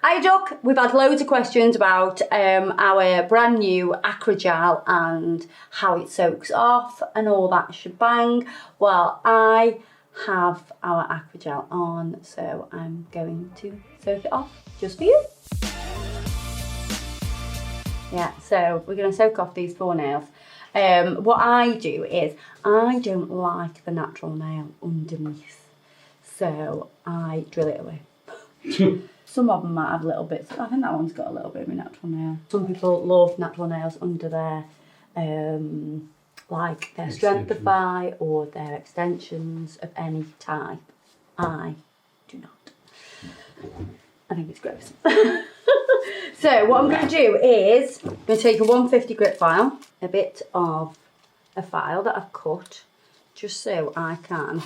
Hi Duck, we've had loads of questions about our brand new Acrygel and how it soaks off and all that shebang. Well, I have our Acrygel on, so I'm going to soak it off just for you. Yeah, so we're going to soak off these 4 nails. What I do is, I don't like the natural nail underneath, so I drill it away. Some of them might have little bits. I think that one's got a little bit of a natural nail. Some people love natural nails under their, like their Strengthify or their extensions of any type. I do not. I think it's gross. So what I'm going to do is, I'm going to take a 150 grit file, a bit of a file that I've cut, just so I can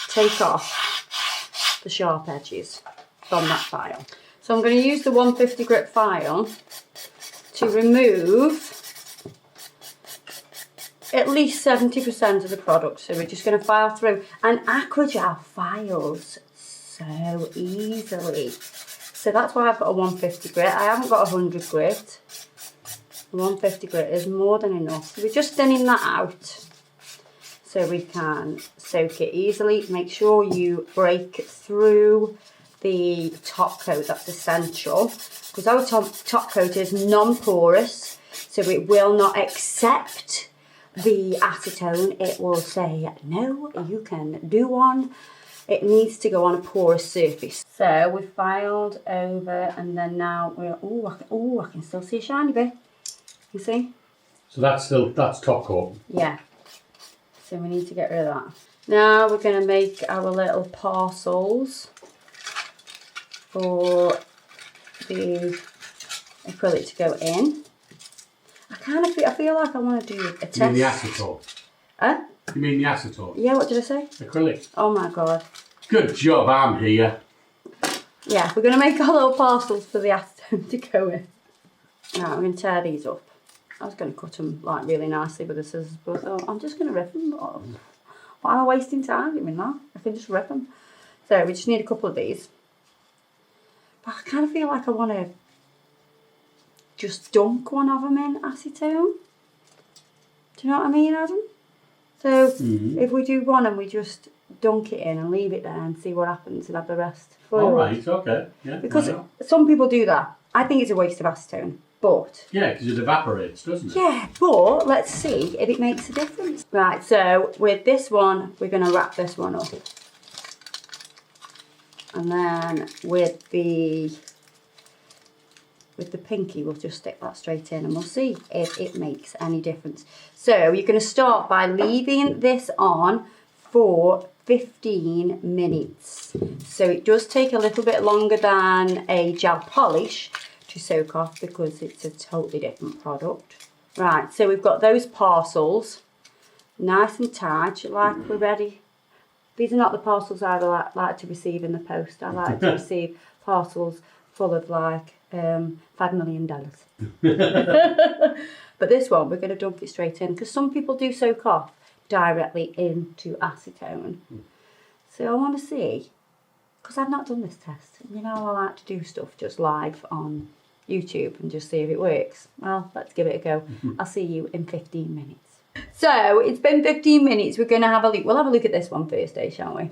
take off the sharp edges from that file. So I'm going to use the 150 grit file to remove at least 70% of the product. So we're just going to file through. And Acrygel files so easily. So that's why I've got a 150 grit. I haven't got a 100 grit. The 150 grit is more than enough. So we're just thinning that out so we can soak it easily. Make sure you break through the top coat, that's essential, because our top coat is non-porous, so it will not accept the acetone. It will say, no, you can do one. It needs to go on a porous surface. So we've filed over, and then now we're, I can still see a shiny bit. You see? So that's top coat? Yeah. So we need to get rid of that. Now we're going to make our little parcels for the acrylic to go in. I feel like I want to do a test. You mean the acetone? Huh? You mean the acetone? Yeah, what did I say? Acrylic. Oh my god. Good job, I'm here. Yeah, we're going to make our little parcels for the acetone to go in. Now I'm going to tear these up. I was going to cut them like really nicely with the scissors, but I'm just going to rip them. Why am I wasting time doing that? I can just rip them. So we just need a couple of these. But I kind of feel like I want to just dunk one of them in acetone. Do you know what I mean, Adam? So if we do one and we just dunk it in and leave it there and see what happens and have the rest. All right, okay. Yeah, because some people do that. I think it's a waste of acetone. But yeah, because it evaporates, doesn't it? Yeah, but let's see if it makes a difference. Right, so with this one, we're going to wrap this one up. And then with the pinky, we'll just stick that straight in and we'll see if it makes any difference. So you're going to start by leaving this on for 15 minutes. So it does take a little bit longer than a gel polish to soak off because it's a totally different product. Right, so we've got those parcels nice and tight, like we're ready. These are not the parcels I like to receive in the post. I like to receive parcels full of like $5 million. But this one, we're going to dump it straight in because some people do soak off directly into acetone. So I want to see, because I've not done this test. You know, I like to do stuff just live on YouTube and just see if it works. Well, let's give it a go. I'll see you in 15 minutes. So it's been 15 minutes. We're going to have a look. We'll have a look at this one first, shan't we?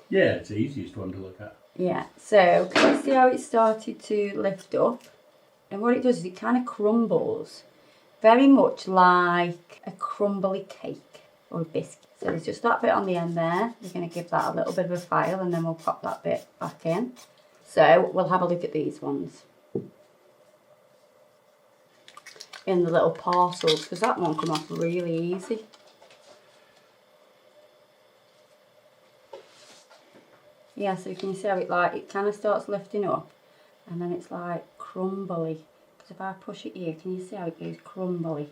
Yeah, it's the easiest one to look at. Yeah. So can you see how it started to lift up? And what it does is it kind of crumbles, very much like a crumbly cake or a biscuit. So there's just that bit on the end there. We're going to give that a little bit of a file and then we'll pop that bit back in. So we'll have a look at these ones in the little parcels, because that one come off really easy. Yeah, so you can see how it kind of starts lifting up and then it's like crumbly. Because if I push it here, can you see how it goes crumbly?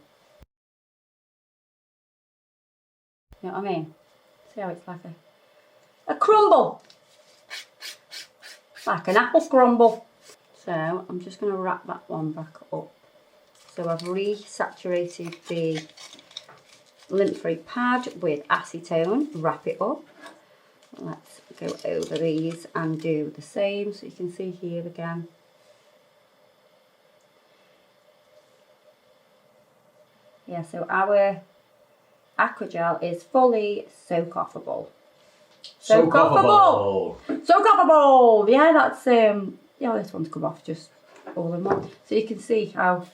You know what I mean? See how it's like a crumble. Like an apple crumble. So I'm just going to wrap that one back up. So I've resaturated the lint-free pad with acetone, wrap it up. Let's go over these and do the same, so you can see here again. Yeah, so our Acrygel is fully soak-offable. Soak-offable! Soak-offable! Yeah, that's, yeah, this one's come off just all in one. So you can see how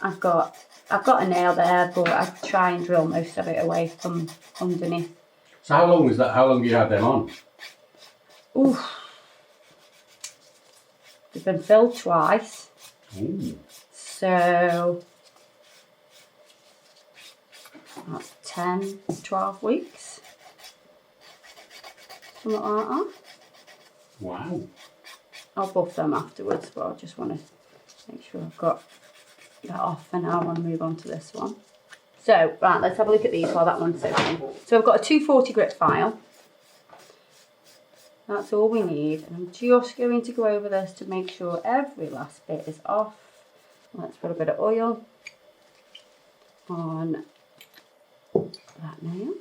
I've got a nail there, but I try and drill most of it away from underneath. So how long was that? How long do you have them on? Ooh. They've been filled twice. Ooh. So that's 10, 12 weeks. Something like that. Wow. I'll buff them afterwards, but I just want to make sure I've got that off for now. I want to move on to this one. So, right, let's have a look at these while that one's soaking. So I've got a 240 grit file. That's all we need. And I'm just going to go over this to make sure every last bit is off. Let's put a bit of oil on that nail.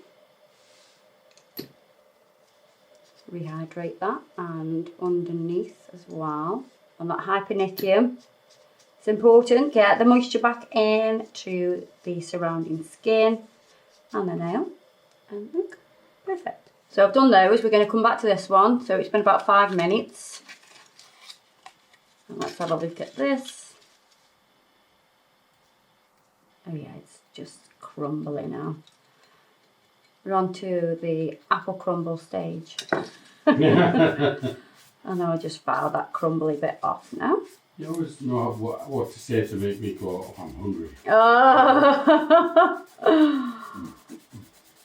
Rehydrate that, and underneath as well on that hypernicum. It's important, get the moisture back into the surrounding skin and the nail, and look, perfect. So I've done those. We're going to come back to this one. So it's been about 5 minutes. And let's have a look at this. Oh yeah, it's just crumbling now. We're on to the apple crumble stage. And I just file that crumbly bit off now. You always know what to say to make me go, oh, I'm hungry.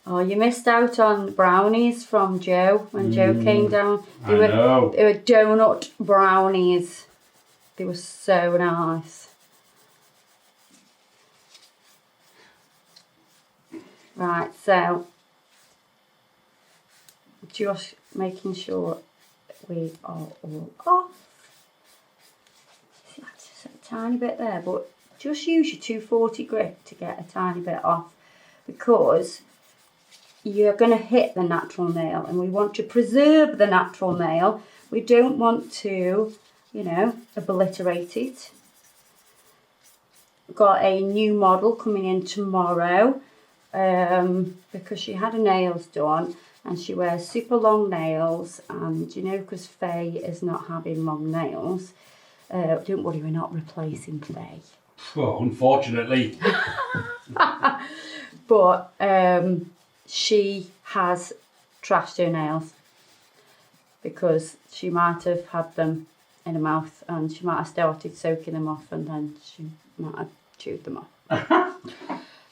Oh, you missed out on brownies from Joe when Joe came down. They were donut brownies. They were so nice. Right, so just making sure we are all off. See, that's just a tiny bit there, but just use your 240 grit to get a tiny bit off, because you're going to hit the natural nail and we want to preserve the natural nail. We don't want to, you know, obliterate it. We've got a new model coming in tomorrow because she had her nails done and she wears super long nails, and you know, because Faye is not having long nails, don't worry, we're not replacing Faye. Oh, unfortunately. But she has trashed her nails because she might have had them in her mouth and she might have started soaking them off and then she might have chewed them off.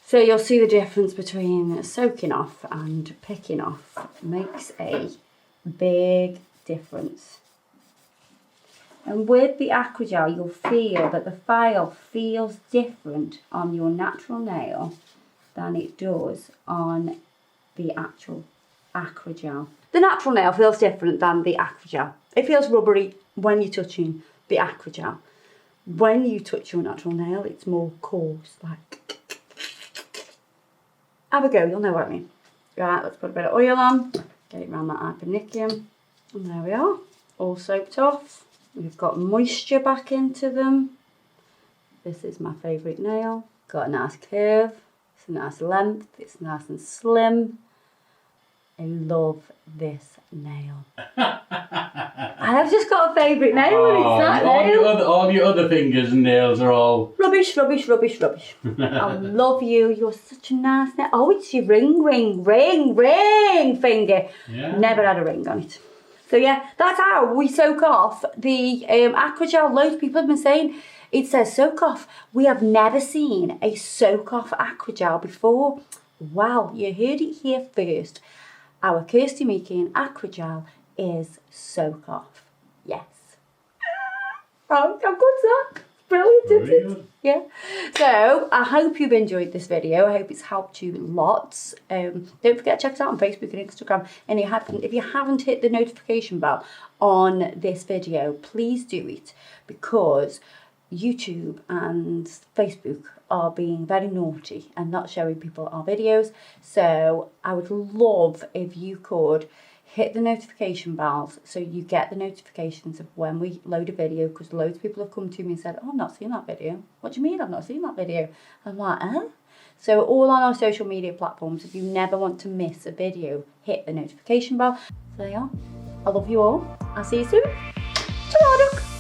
So you'll see the difference between soaking off and picking off. Makes a big difference. And with the Acrygel, you'll feel that the file feels different on your natural nail than it does on the actual Acrygel. The natural nail feels different than the Acrygel. It feels rubbery when you're touching the Acrygel. When you touch your natural nail, it's more coarse, like... Have a go, you'll know what I mean. Right, let's put a bit of oil on, get it around that hypernicum, and there we are, all soaked off. We've got moisture back into them. This is my favourite nail. Got a nice curve, it's a nice length, it's nice and slim. I love this nail. I have just got a favourite nail and it's that nail. All your other fingers and nails are all... Rubbish, rubbish, rubbish, rubbish. I love you. You're such a nice nail. Oh, it's your ring finger. Yeah. Never had a ring on it. So yeah, that's how we soak off the Acrygel. Loads of people have been saying it says soak off. We have never seen a soak off Acrygel before. Wow, you heard it here first. Our Kirsty Meakin Acrygel is soak off. Yes. Oh, how good's that? Brilliant, isn't it? Yeah. So I hope you've enjoyed this video. I hope it's helped you lots. Don't forget to check us out on Facebook and Instagram. And if you haven't hit the notification bell on this video, please do it, because YouTube and Facebook are being very naughty and not showing people our videos. So I would love if you could hit the notification bells so you get the notifications of when we load a video, because loads of people have come to me and said, oh, I've not seen that video. What do you mean I've not seen that video? I'm like, eh? So all on our social media platforms, if you never want to miss a video, hit the notification bell. So there you are. I love you all. I'll see you soon. Ta-ra, ducks.